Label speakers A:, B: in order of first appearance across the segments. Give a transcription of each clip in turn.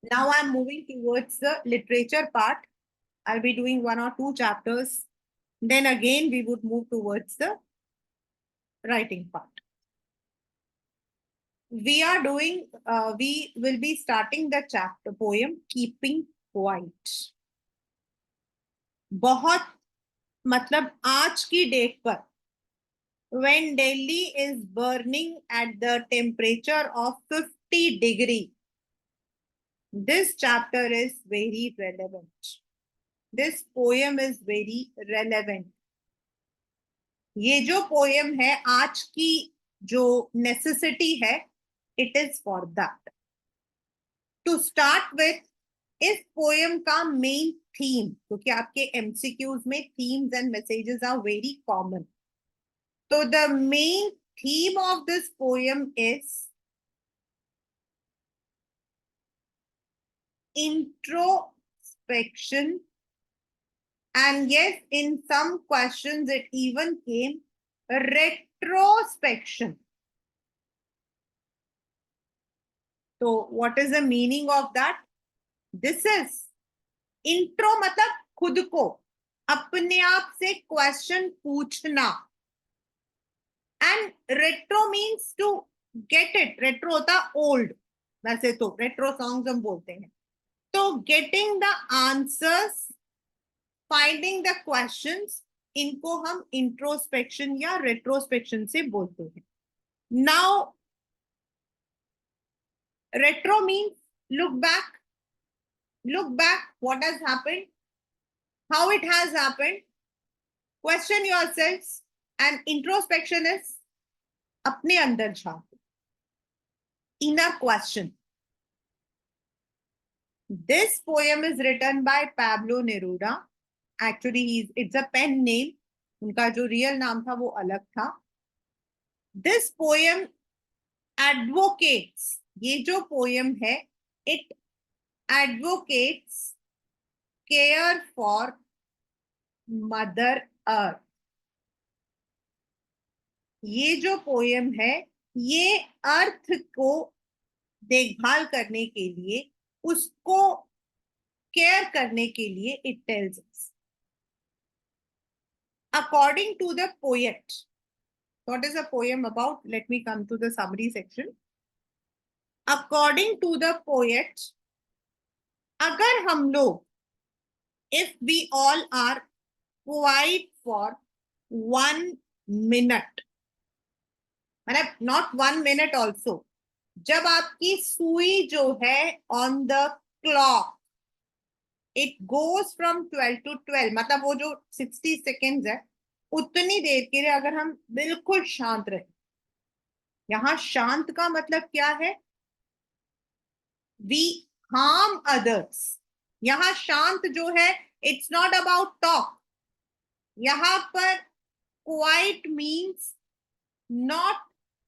A: Now I'm moving towards the literature part. I'll be doing 1 or 2 chapters. Then again, we would move towards the writing part. We will be starting the chapter poem Keeping Quiet. बहुत मतलब आज की date पर when Delhi is burning at the temperature of 50 degree, this chapter is very relevant. This poem is very relevant. ये जो poem है आज की जो नेसेसिटी है, it is for that. To start with इस पोएम का मेन थीम, क्योंकि आपके एमसीक्यूज में themes and messages are very common. तो the main theme of this poem is introspection, and yes, in some questions it even came retrospection. So what is the meaning of that? This is intro मतलब खुद को अपने आप से question पूछना, and retro means to get it. Retro होता old, वैसे तो रेट्रो सॉन्ग्स हम बोलते हैं. तो getting the answers, finding the questions, इनको हम इंट्रोस्पेक्शन या रेट्रोस्पेक्शन से बोलते हैं. Now retro means look back. Look back what has happened, how it has happened, question yourselves, and introspection is अपने अंदर झांको, inner question. This poem is written by Pablo Neruda. Actually it's a pen name. उनका जो real नाम था वो अलग था. This poem advocates, ये जो पोएम है, it advocates care for Mother Earth. ये जो पोएम है, ये अर्थ को देखभाल करने के लिए, उसको केयर करने के लिए it tells us. According to the poet, what is a poem about? Let me come to the summary section. According to the poet, अगर हम लोग, if we all are quiet for 1 minute, मतलब not 1 minute also, जब आपकी सुई जो है on the clock, it goes from 12 to 12, मतलब वो जो 60 सेकेंड्स है, उतनी देर के लिए अगर हम बिल्कुल शांत रहे. यहां शांत का मतलब क्या है? We harm others. यहां शांत जो है, इट्स नॉट अबाउट टॉक. यहां पर quite means not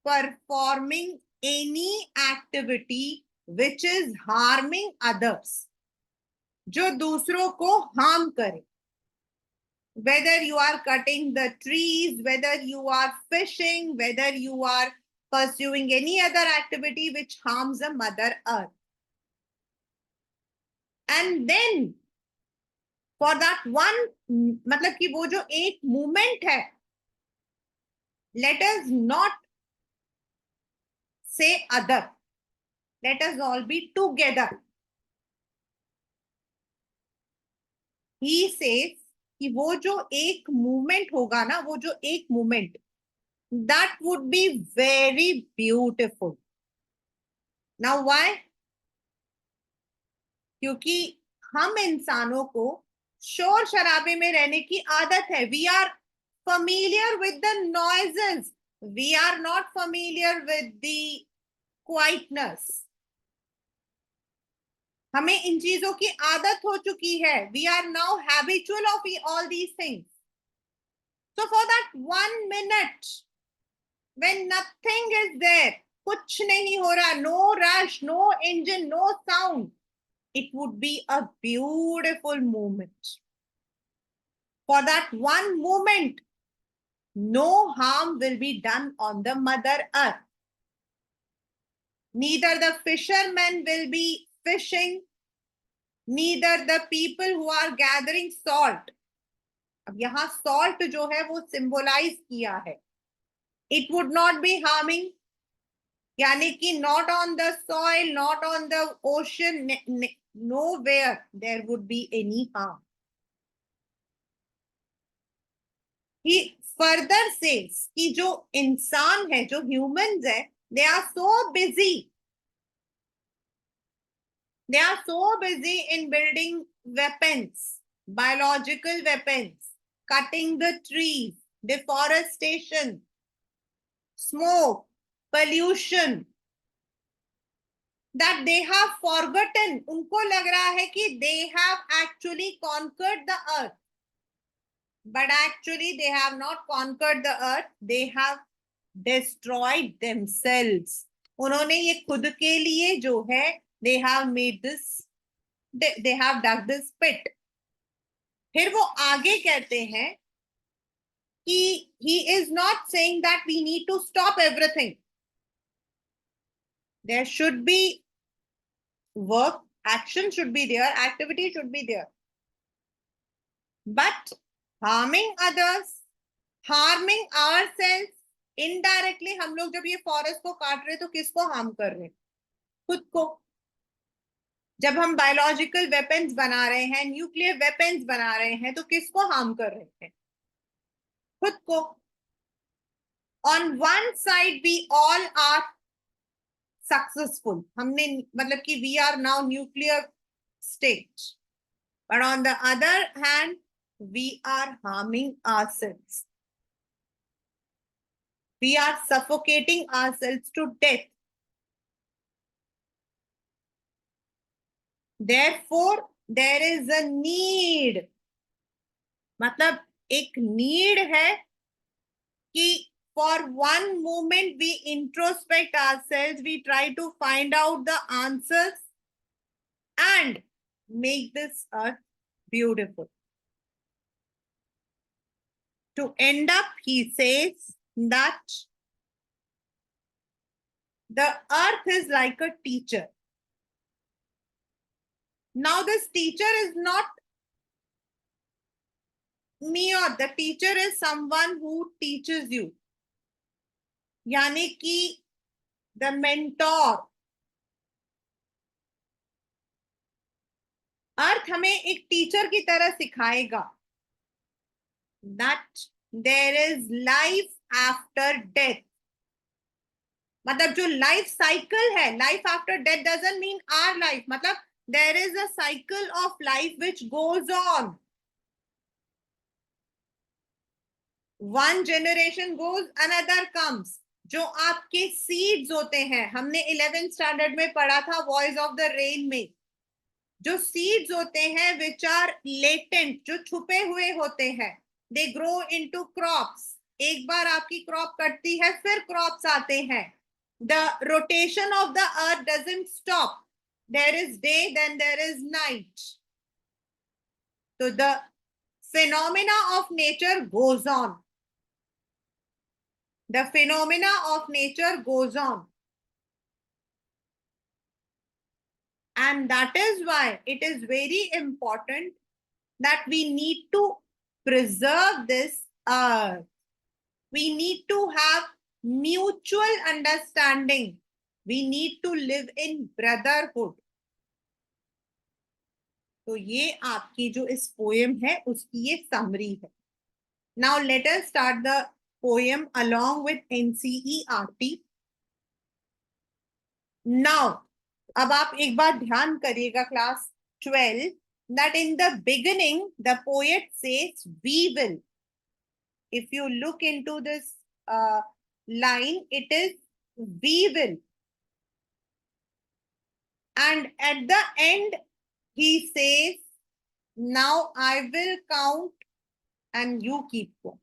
A: performing any activity which is harming others, जो दूसरों को हार्म करे. whether you are cutting the trees, whether you are fishing, whether you are pursuing any other activity which harms the Mother Earth. And then for that one, मतलब कि वो जो एक movement है, let us not say other, let us all be together. He says कि वो जो एक मूवमेंट होगा ना, वो जो एक movement, that would be very beautiful. Now why? क्योंकि हम इंसानों को शोर शराबे में रहने की आदत है. We are familiar with the noises, we are not familiar with the quietness. हमें इन चीजों की आदत हो चुकी है. We are now habitual of all these things. So for that 1 minute when nothing is there, कुछ नहीं हो रहा, no rush, no engine, no sound, it would be a beautiful moment. For that one moment, no harm will be done on the Mother Earth. Neither the fishermen will be fishing, neither the people who are gathering salt. अब यहाँ salt जो है वो symbolize किया है. It would not be harming, यानी कि not on the soil, not on the ocean, nowhere there would be any harm. He further says कि जो इंसान है, जो humans है, they are so busy. They are so busy in building weapons, biological weapons, cutting the trees, deforestation, smoke, pollution, that they have forgotten. उनको लग रहा है कि they have actually conquered the earth. But actually they have not conquered the earth. They have destroyed themselves. उन्होंने ये खुद के लिए जो है, they have made this, they have dug this pit. फिर वो आगे कहते हैं कि he is not saying that we need to stop everything. There should be work, action should be there, activity should be there. But harming others, harming ourselves, indirectly हम लोग जब ये फॉरेस्ट को काट रहे तो किसको हार्म कर रहे हैं? खुद को. जब हम बायोलॉजिकल वेपन्स बना रहे हैं, न्यूक्लियर वेपन्स बना रहे हैं, तो किसको हार्म कर रहे हैं? खुद को. On one side we all are successful. हमने मतलब कि we are now nuclear state. But on the other hand, we are harming ourselves. We are suffocating ourselves to death. Therefore, there is a need. मतलब एक need है कि for one moment we introspect ourselves, we try to find out the answers and make this earth beautiful. To end up, he says that the earth is like a teacher. Now this teacher is not me, or the teacher is someone who teaches you. यानी कि the mentor. अर्थ हमें एक teacher की तरह सिखाएगा that there is life after death. मतलब जो life cycle है, life after death doesn't mean our life. मतलब there is a cycle of life which goes on. One generation goes, another comes. जो आपके सीड्स होते हैं, हमने 11th स्टैंडर्ड में पढ़ा था वॉइस ऑफ द रेन में. जो सीड्स होते हैं which are latent, जो छुपे हुए होते हैं, they grow into crops. एक बार आपकी क्रॉप कटती है, फिर क्रॉप्स आते हैं. The rotation of the earth doesn't stop. There is day, then there is night. So the phenomena of nature goes on. The phenomena of nature goes on. And that is why it is very important that we need to preserve this earth. We need to have mutual understanding. We need to live in brotherhood. तो ये आपकी जो इस poem है उसकी ये summary है. Now let us start the poem along with NCERT. Now, अब आप एक बार ध्यान करिएगा class 12, that in the beginning the poet says we will. If you look into this line, it is we will. And at the end, he says, now I will count and you keep watch.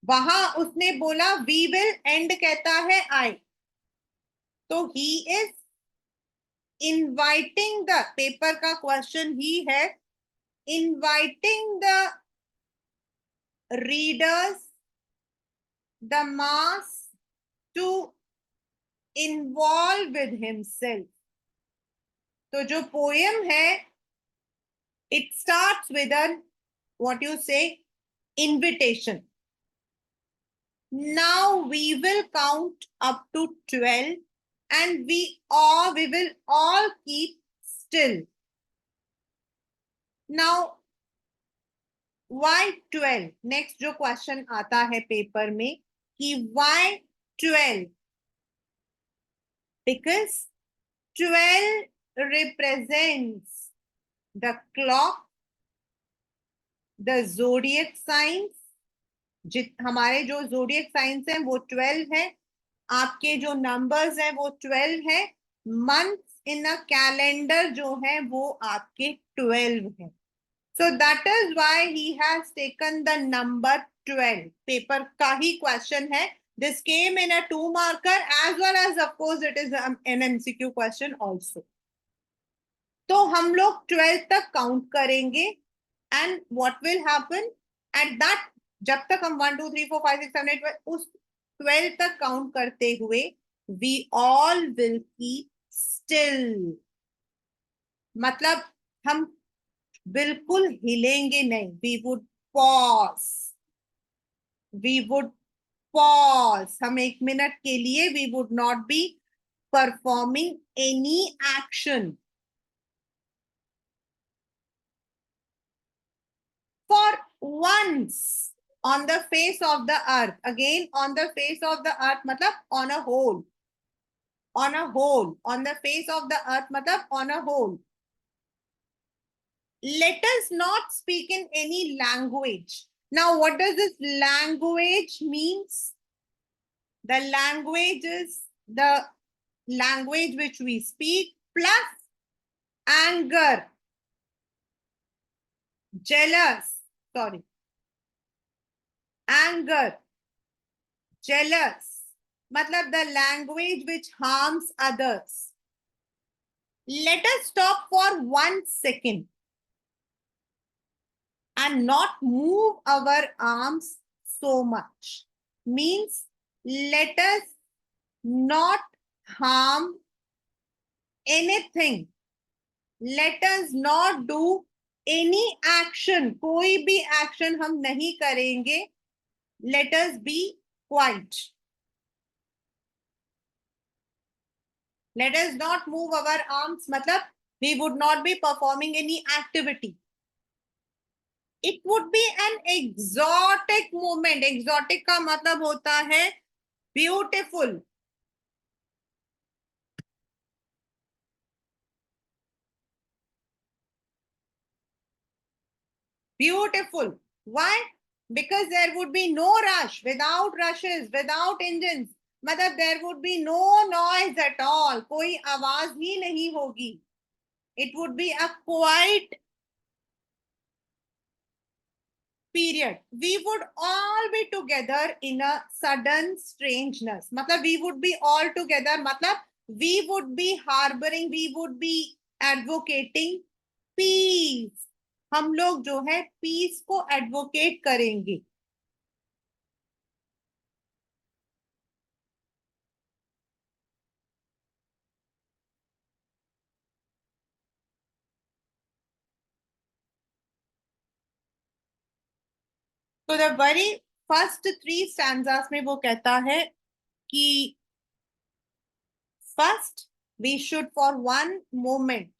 A: वहां उसने बोला we will, end कहता है I. तो he is inviting the paper का question ही है, inviting the readers, the mass to involve with himself. तो जो पोएम है it starts with an what you say invitation. Now we will count up to 12 and we will all keep still. Now why 12? Next जो question आता है paper में कि why 12? Because 12 represents the clock, the zodiac signs. हमारे जो zodiac science है वो 12 है, आपके जो नंबर्स हैं वो 12 है, मंथ्स इन अ कैलेंडर जो है वो आपके 12 है. So that is why he has taken the number 12. Paper का ही क्वेश्चन है. This came in a 2 marker as well as of course it is an MCQ question also. तो हम लोग 12 तक काउंट करेंगे and what will happen at that, जब तक हम 1 2 3 4 5 6 7 8 उस 12 तक काउंट करते हुए we all will keep still. मतलब हम बिल्कुल हिलेंगे नहीं. We would pause. We would pause. हम 1 मिनट के लिए we would not be performing any action. For once on the face of the earth, again on the face of the earth matlab on a whole, on a whole, on the face of the earth matlab on a whole, let us not speak in any language. Now what does this language means? The language is the language which we speak plus anger, anger, jealous, matlab the language which harms others. Let us stop for 1 second and not move our arms so much. Means let us not harm anything. Let us not do any action. कोई भी action हम नहीं करेंगे. Let us be quiet. Let us not move our arms. मतलब we would not be performing any activity. It would be an exotic movement. Exotic का मतलब होता है beautiful. Beautiful. Why? Because there would be no rush, without rushes, without engines. मतलब there would be no noise at all. कोई आवाज ही नहीं होगी. It would be a quiet period. We would all be together in a sudden strangeness. मतलब we would be all together. मतलब we would be harboring, we would be advocating peace. हम लोग जो है पीस को एडवोकेट करेंगे. तो the very first 3 stanzas में वो कहता है कि first we should for 1 moment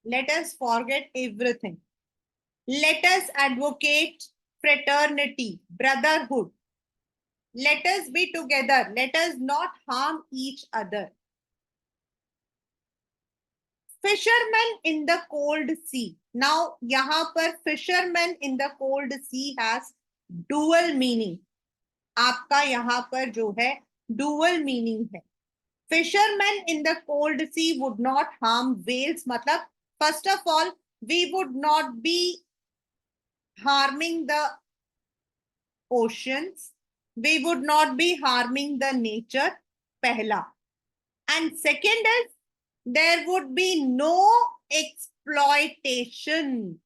A: let us forget everything. Let us advocate fraternity, brotherhood. Let us be together. Let us not harm each other. Fishermen in the cold sea. Now यहाँ पर fishermen in the cold sea has dual meaning. आपका यहाँ पर जो है dual meaning है. Fishermen in the cold sea would not harm whales. मतलब first of all we would not be harming the oceans. We would not be harming the nature. पहला. And second is there would be no exploitation.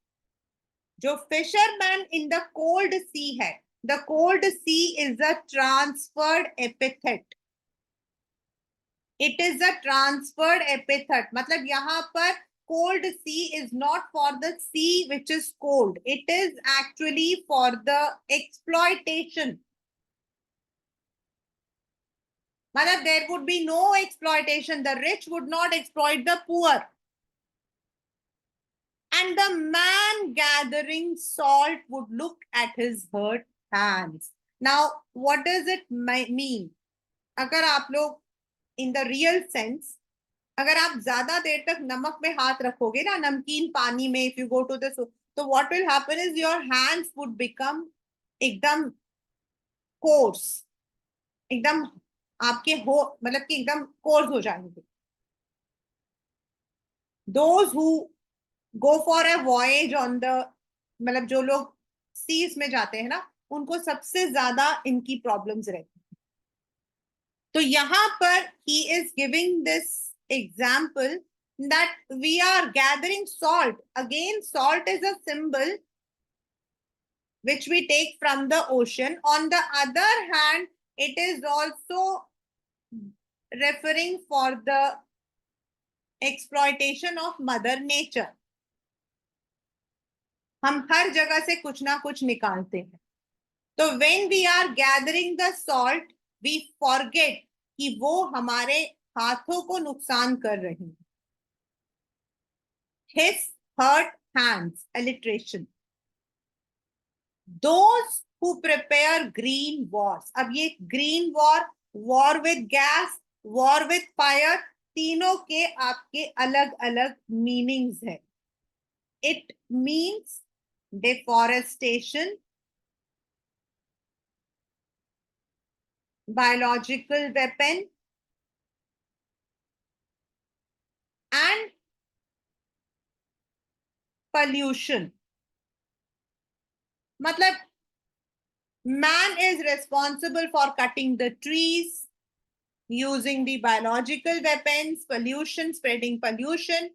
A: जो fisherman in the cold sea है, the cold sea is a transferred epithet. It is a transferred epithet. मतलब यहाँ पर cold sea is not for the sea which is cold. It is actually for the exploitation. Mother, there would be no exploitation. The rich would not exploit the poor. And the man gathering salt would look at his hurt hands. Now, what does it mean? अगर आप लोग in the real sense, अगर आप ज्यादा देर तक नमक में हाथ रखोगे ना, नमकीन पानी में, if you go to the, तो what will happen is your hands would become एकदम coarse, एकदम आपके हो मतलब कि एकदम coarse हो जाएंगे. Those who go for a voyage on the, मतलब जो लोग सीज में जाते हैं ना, उनको सबसे ज्यादा इनकी प्रॉब्लम्स रहती है. तो यहां पर he is giving this example that we are gathering salt. Again, salt is a symbol which we take from the ocean. On the other hand, it is also referring for the exploitation of mother nature. हम हर जगह से कुछ ना कुछ निकालते हैं. तो when we are gathering the salt, we forget कि वो हमारे हाथों को नुकसान कर रही हैं. His hurt hands, alliteration. Those who prepare green wars. अब ये green war, war with gas, war with fire, तीनों के आपके अलग अलग मीनिंग्स है. It means deforestation, biological weapon, and pollution. मतलब man is responsible for cutting the trees, using the biological weapons, pollution, spreading pollution.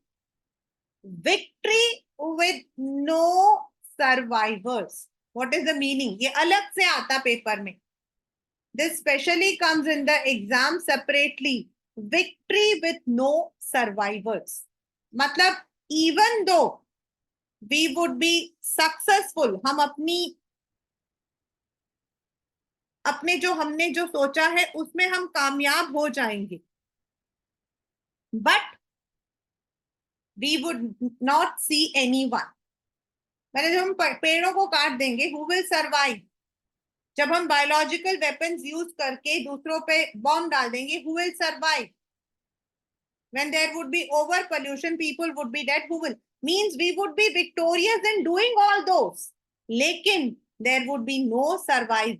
A: Victory with no survivors. What is the meaning? ये अलग से आता पेपर में. This specially comes in the exam separately. Victory with no survivors. मतलब even though we would be successful, हम अपने जो हमने जो सोचा है उसमें हम कामयाब हो जाएंगे, but we would not see anyone. मतलब जब हम पेड़ों को काट देंगे, who will survive? जब हम बायोलॉजिकल वेपन्स यूज करके दूसरों पे बॉम्ब डाल देंगे, who will survive? When there would be over pollution, people would be dead. Who will? Means we would be victorious in doing all those. Lekin there would be no survive.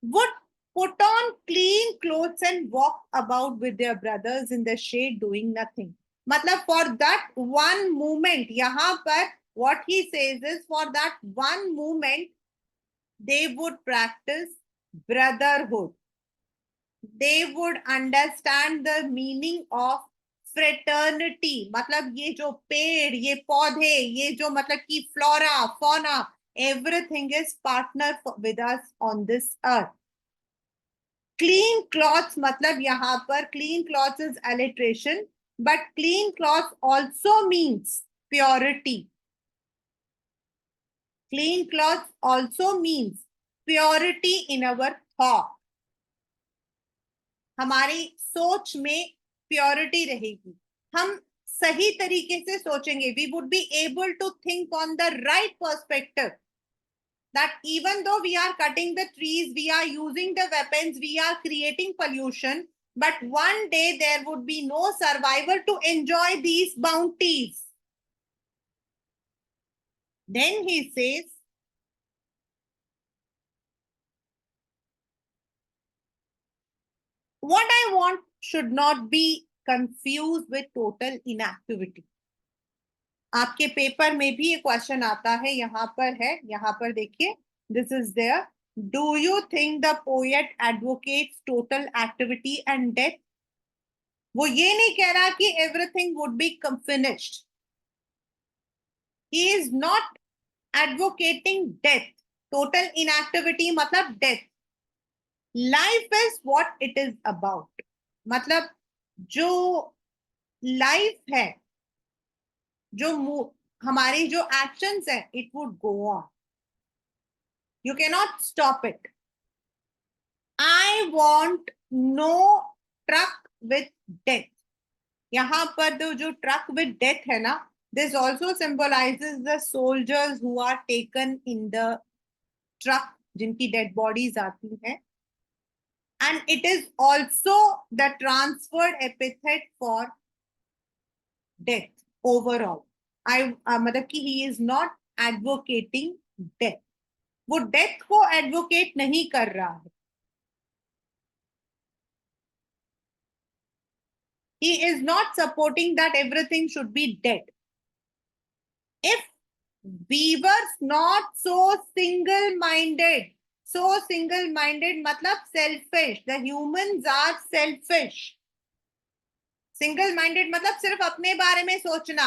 A: Would put on clean clothes and walk about with their brothers in the shade doing nothing. मतलब for that one moment, यहाँ पर what he says is for that one moment, they would practice brotherhood. They would understand the meaning of fraternity. मतलब ये जो पेड़, ये पौधे, ये जो मतलब कि flora, fauna, everything is partner with us on this earth. Clean cloths, मतलब यहाँ पर clean cloths is alliteration, but clean cloths also means purity. Clean cloths also means purity in our thought. हमारी सोच में प्योरिटी रहेगी, हम सही तरीके से सोचेंगे. We would be able to think on the right perspective. That even though we are cutting the trees, we are using the weapons, we are creating pollution, but one day there would be no survivor to enjoy these bounties. Then he says, what I want should not be confused with total inactivity. आपके paper में भी ये question आता है, यहाँ पर है, यहाँ पर देखिए, this is there. Do you think the poet advocates total activity and death? वो ये नहीं कह रहा कि everything would be finished. He is not advocating death. Total inactivity मतलब death. Life is what it is about. मतलब जो life है, जो हमारी जो एक्शंस है, it would go on, you can not stop it. I want no truck with death. यहाँ पर जो ट्रक विथ डेथ है ना, this also symbolises the soldiers who are taken in the truck, जिनकी डेड बॉडीज आती है. And it is also the transferred epithet for death overall. I मतलब कि he is not advocating death, वो death को advocate नहीं कर रहा है. He is not supporting that everything should be dead. If we were not so single-minded, matlab selfish, the humans are selfish. Single-minded matlab sirf apne bare mein sochna.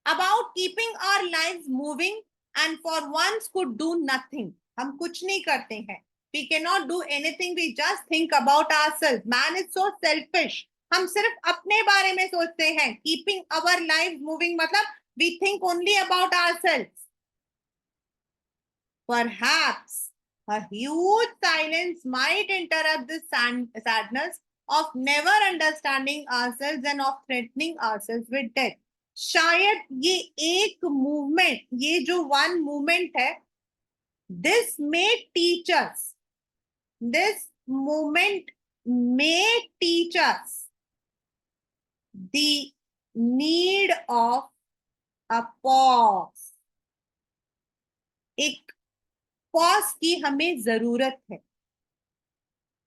A: About keeping our lives moving, and for once could do nothing. हम कुछ नहीं करते हैं. We cannot do anything. We just think about ourselves. Man is so selfish. हम सिर्फ अपने बारे में सोचते हैं. Keeping our lives moving मतलब we think only about ourselves. Perhaps a huge silence might interrupt this sadness of never understanding ourselves and of threatening ourselves with death. शायद ये एक मूवमेंट, ये जो वन मूवमेंट है, this may teach us, this movement may teach us the need of a pause. एक pause की हमें जरूरत है.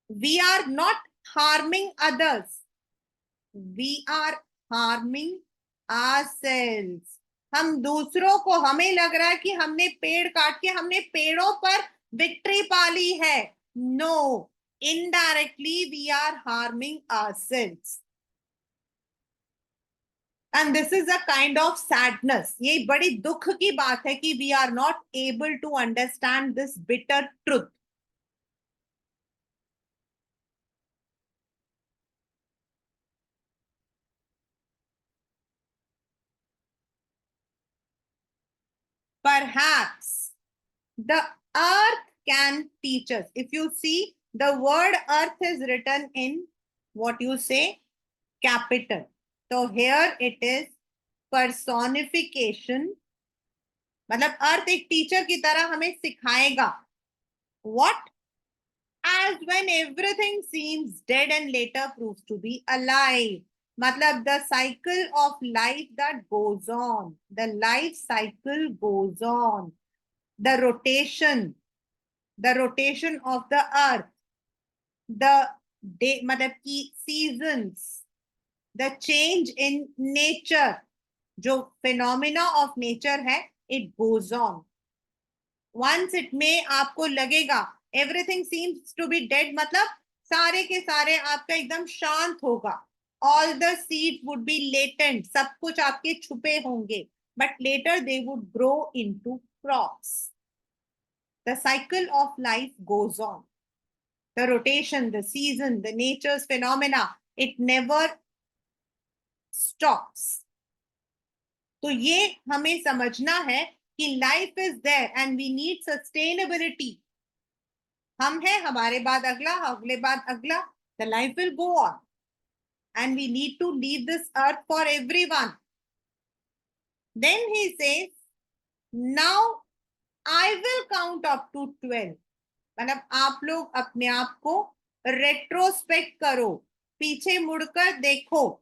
A: We are not harming others, we are harming ourselves. हम दूसरों को, हमें लग रहा है कि हमने पेड़ काट के हमने पेड़ों पर विक्ट्री पा ली है. No, indirectly we are harming ourselves. And this is a kind of sadness. ये बड़ी दुख की बात है कि we are not able to understand this bitter truth. Perhaps the earth can teach us. If you see, the word earth is written in what you say, capital. So here it is personification. मतलब अर्थ एक teacher की तरह हमें सिखाएगा. What? As when everything seems dead and later proves to be alive. मतलब the cycle of life that goes on. The life cycle goes on. The rotation of the earth, the day, मतलब की seasons, the change in nature, जो phenomena of nature है, it goes on. Once it may आपको लगेगा everything seems to be dead, मतलब सारे के सारे आपका एकदम शांत होगा. All the seeds would be latent, सब कुछ आपके छुपे होंगे, but later they would grow into crops. The cycle of life goes on. The rotation, the season, the nature's phenomena, it never stops. तो ये हमें समझना है कि life is there and we need sustainability. हम हैं, हमारे बाद अगला, अगले बाद अगला. The life will go on and we need to leave this earth for everyone. Then he says, now I will count up to 12. मतलब आप लोग अपने आप को रेट्रोस्पेक्ट करो, पीछे मुड़कर देखो.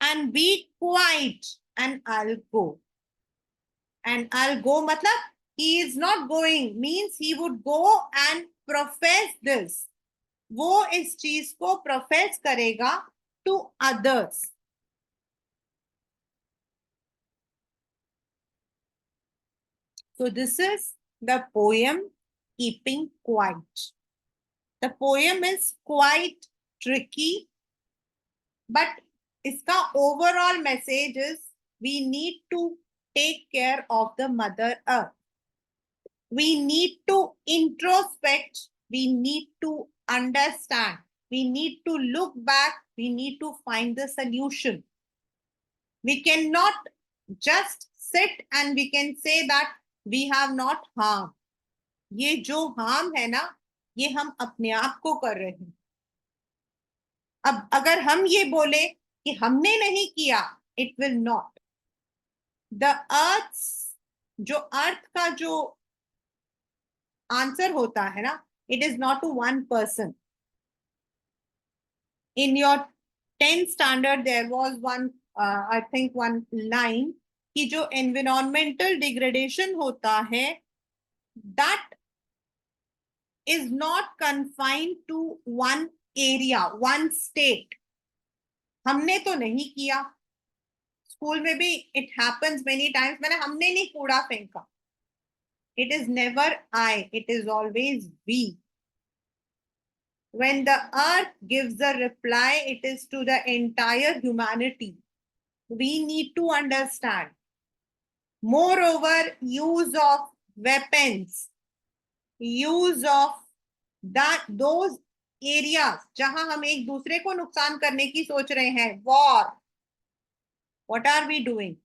A: And be quiet and I'll go. And I'll go matlab he is not going, means he would go and profess this. वो इस चीज को प्रोफेस करेगा to others. So this is the poem Keeping Quiet. The poem is quite tricky, but इसका overall message is we need to take care of the Mother Earth. We need to introspect. We need to understand We need to look back. We need to find the solution. We cannot just sit and we can say that we have not harm. ये जो harm है ना, ये हम अपने आप को कर रहे हैं. अब अगर हम ये बोले कि हमने नहीं किया, it will not. The earth's जो अर्थ का जो आंसर होता है ना, it is not to one person. In your 10th standard there was one I think one line कि जो environmental degradation होता है, that is not confined to one area, one state. हमने तो नहीं किया. स्कूल में भी it happens many times. मैंने हमने नहीं कूड़ा फेंका. It is never I, it is always we. When the earth gives a reply, it is to the entire humanity. We need to understand. Moreover, use of weapons, use of those areas जहां हम एक दूसरे को नुकसान करने की सोच रहे हैं, war. What are we doing?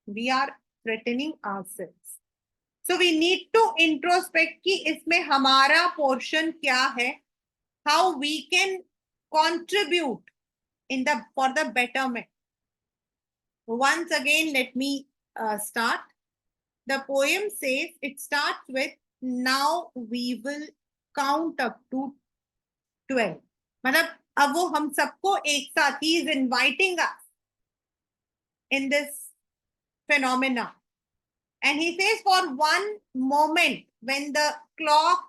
A: We are threatening ourselves. So we need to introspect कि इसमें हमारा portion क्या है, how we can contribute for the betterment. Once again, let me start. The poem says, it starts with, now we will count up to 12. मतलब अब वो हम सबको एक साथ, he is inviting us in this phenomena. And he says, for one moment, when the clock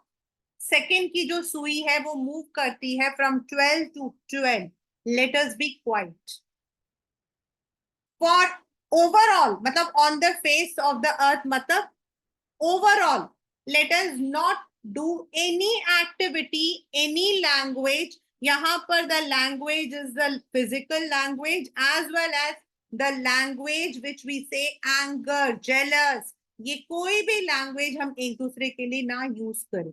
A: second की जो सुई है वो move करती है from 12 to 12, let us be quiet. For overall, मतलब on the face of the earth, मतलब overall, let us not do any activity, any language. यहाँ पर the language is the physical language as well as the language which we say anger, jealous. ये कोई भी language हम एक दूसरे के लिए ना use करें.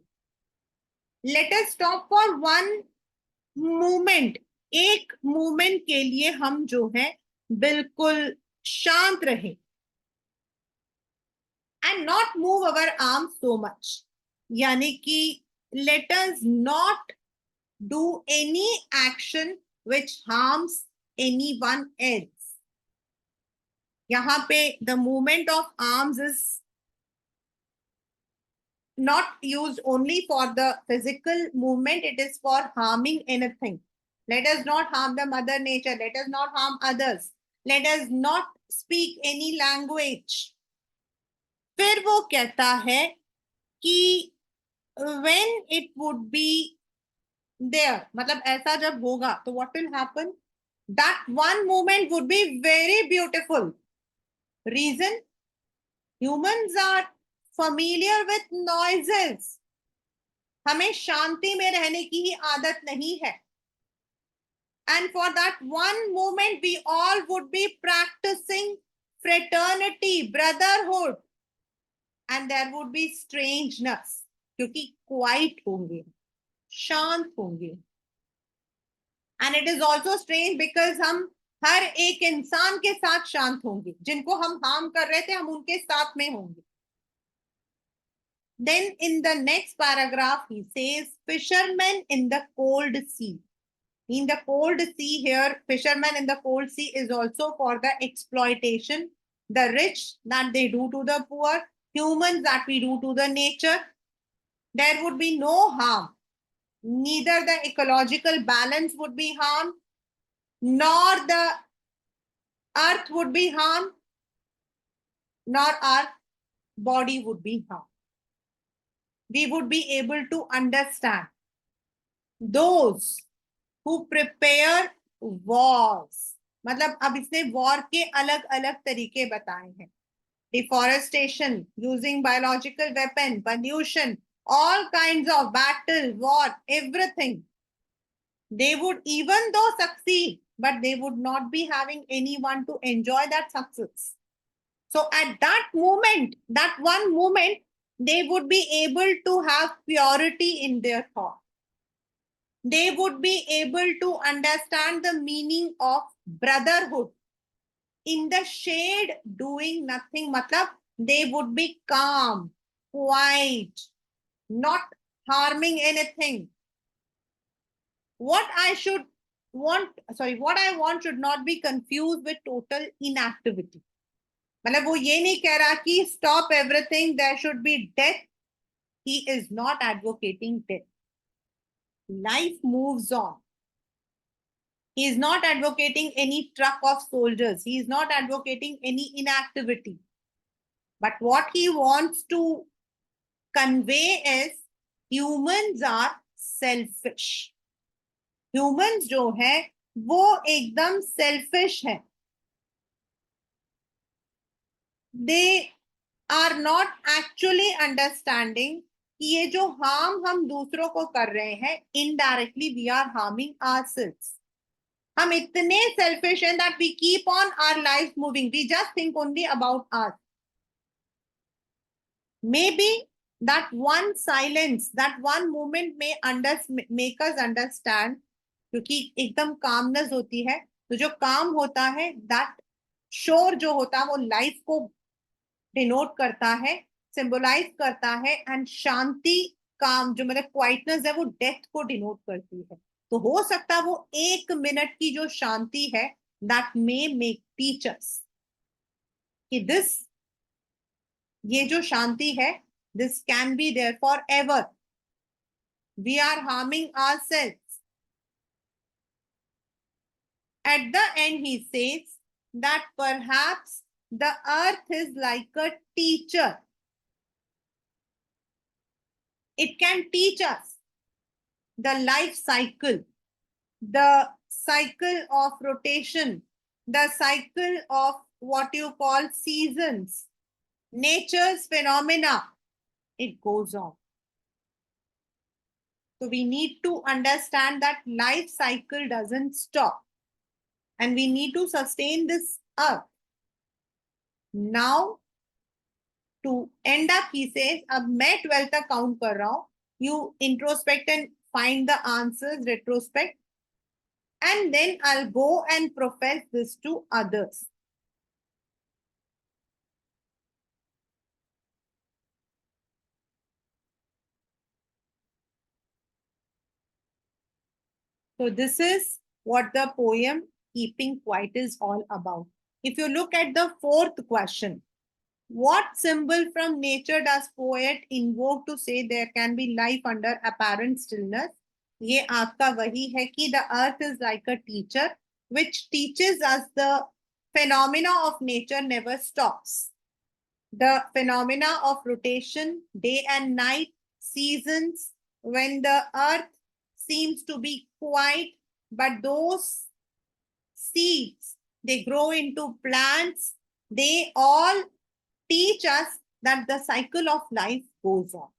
A: Let us stop for one moment. एक moment के लिए हम जो है बिल्कुल शांत रहे. And not move our arms so much. यानी कि let us not do any action which harms anyone else. यहाँ पे the movement of arms is not used only for the physical movement, it is for harming anything. Let us not harm the mother nature. Let us not harm others. Let us not speak any language. फिर वो कहता है कि when it would be there, मतलब ऐसा जब होगा तो what will happen? That one moment would be very beautiful. Reason? Humans are familiar with noises. हमें शांति में रहने की ही आदत नहीं है. And for that one moment, we all would be practicing fraternity, brotherhood. And there would be strangeness. क्योंकि quiet होंगे, शांत होंगे. And it is also strange because हम हर एक इंसान के साथ शांत होंगे. जिनको हम harm कर रहे थे, हम उनके साथ में होंगे. Then in the next paragraph, he says, fishermen in the cold sea. In the cold sea here, fishermen in the cold sea is also for the exploitation, the rich that they do to the poor, humans that we do to the nature. There would be no harm. Neither the ecological balance would be harmed, nor the earth would be harmed, nor our body would be harmed. We would be able to understand those who prepare wars. मतलब अब इसने war के अलग अलग तरीके बताए हैं. Deforestation, using biological weapon, pollution, all kinds of battle, war, everything. They would even though succeed, but they would not be having anyone to enjoy that success. So at that moment, that one moment, they would be able to have purity in their thought. They would be able to understand the meaning of brotherhood. In the shade, doing nothing, matlab they would be calm, quiet, not harming anything. What I should what I want should not be confused with total inactivity. मतलब वो ये नहीं कह रहा कि stop everything, there should be death. He is not advocating death. Life moves on. He is not advocating any truck of soldiers. He is not advocating any inactivity. But what he wants to convey is humans are selfish. Humans जो है वो एकदम selfish है. They are not actually understanding कि ये जो harm हम दूसरों को कर रहे हैं, indirectly we are harming ourselves. हम इतने selfish हैं that we keep on our lives moving. We just think only about us. Maybe that one silence, that one moment may make us understand, क्योंकि एकदम calmness होती है, तो जो calm होता है, that shore जो होता है वो life को denote करता है, symbolize करता है, and शांति काम जो मतलब क्वाइटनेस है वो डेथ को डिनोट करती है. तो हो सकता है वो एक मिनट की जो शांति है दैट मे मेक टीचर्स कि दिस ये जो शांति है this can be there forever. We are harming ourselves. At the end he says that perhaps the earth is like a teacher. It can teach us the life cycle, the cycle of rotation, the cycle of what you call seasons, nature's phenomena. It goes on. So we need to understand that life cycle doesn't stop and we need to sustain this earth. Now, to end up, he says, अब मैं 12 तक count कर रहा हूँ. You introspect and find the answers, retrospect. And then I'll go and profess this to others. So this is what the poem Keeping Quiet is all about. If you look at the fourth question, what symbol from nature does poet invoke to say there can be life under apparent stillness? ये आपका वही है कि the earth is like a teacher which teaches us the phenomena of nature never stops. The phenomena of rotation, day and night, seasons, when the earth seems to be quiet, but those seeds, they grow into plants, they all teach us that the cycle of life goes on.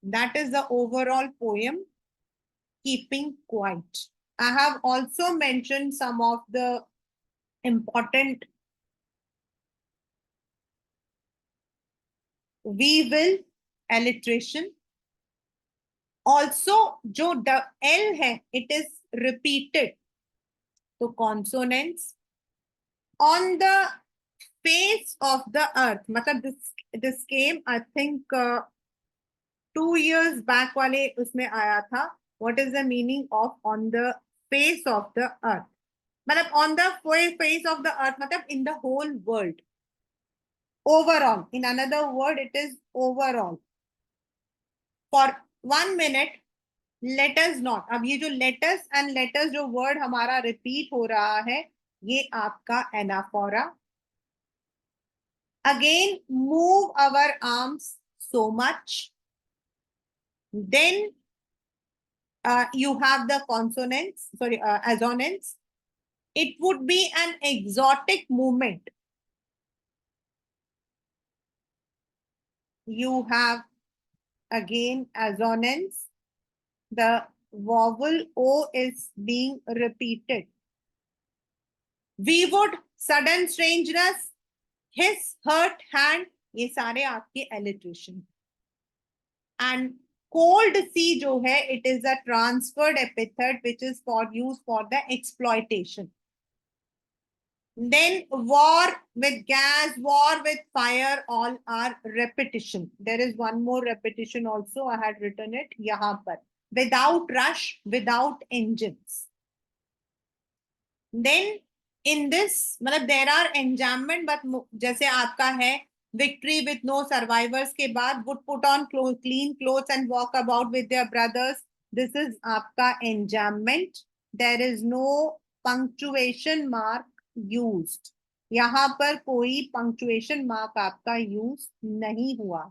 A: That is the overall poem, Keeping Quiet. I have also mentioned some of the important we will alliteration. Also, जो L है, it is repeated. So consonants on the face of the earth. मतलब this came, I think, 2 years back वाले उसमें आया था. What is the meaning of on the face of the earth? मतलब on the face of the earth मतलब in the whole world. Overall, in another word, it is overall. For 1 minute, let us not. अब ये जो let us and let us जो word हमारा repeat हो रहा है, ये आपका anaphora. Again, move our arms so much. Then you have the consonants, assonance. It would be an exotic movement. You have again assonance. The vowel O is being repeated. We would, sudden strangeness, his hurt hand, ये सारे आपके alliteration. And cold sea जो है, it is a transferred epithet which is for use for the exploitation. Then war with gas, war with fire, all are repetition. There is one more repetition also. I had written it यहाँ पर. Without rush, without engines. Then in this, मतलब there are enjambment, but जैसे आपका है victory with no survivors के बाद would put on clean clothes and walk about with their brothers. This is आपका enjambment. There is no punctuation mark used. यहाँ पर कोई punctuation mark आपका use नहीं हुआ.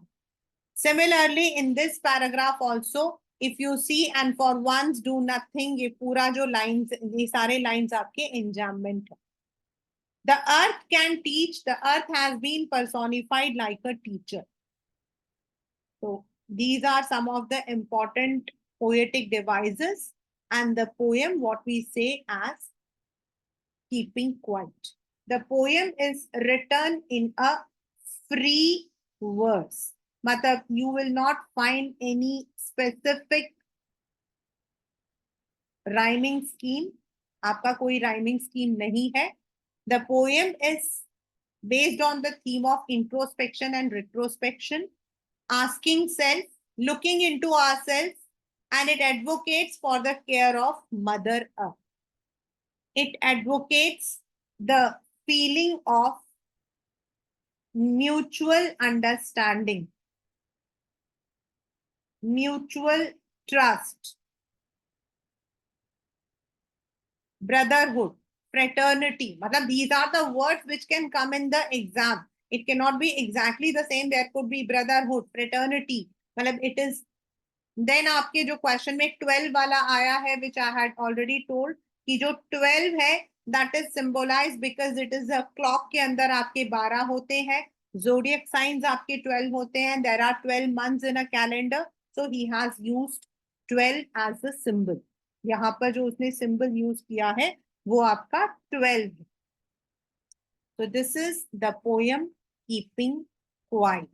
A: Similarly, in this paragraph also, if you see and for once do nothing, ये पूरा जो lines, ये सारे lines आपके enjambment है. The earth can teach. The earth has been personified like a teacher. So these are some of the important poetic devices, and the poem, what we say as keeping quiet. The poem is written in a free verse. मतलब you will not find any specific rhyming scheme. आपका कोई rhyming scheme नहीं है. The poem is based on the theme of introspection and retrospection, asking self, looking into ourselves, and it advocates for the care of Mother Earth. It advocates the feeling of mutual understanding, mutual trust, brotherhood, fraternity. मतलब these are the words which can come in the exam. It cannot be exactly the same. There could be brotherhood, fraternity. मतलब it is. Then आपके जो question में 12 वाला आया है, which I had already told, कि जो 12 है, that is symbolized because it is a clock के अंदर आपके 12 होते हैं, zodiac signs आपके 12 होते हैं, there are 12 months in a calendar, so he has used 12 as a symbol. यहाँ पर जो उसने symbol use किया है वो आपका 12 है. So this is the poem Keeping Quiet.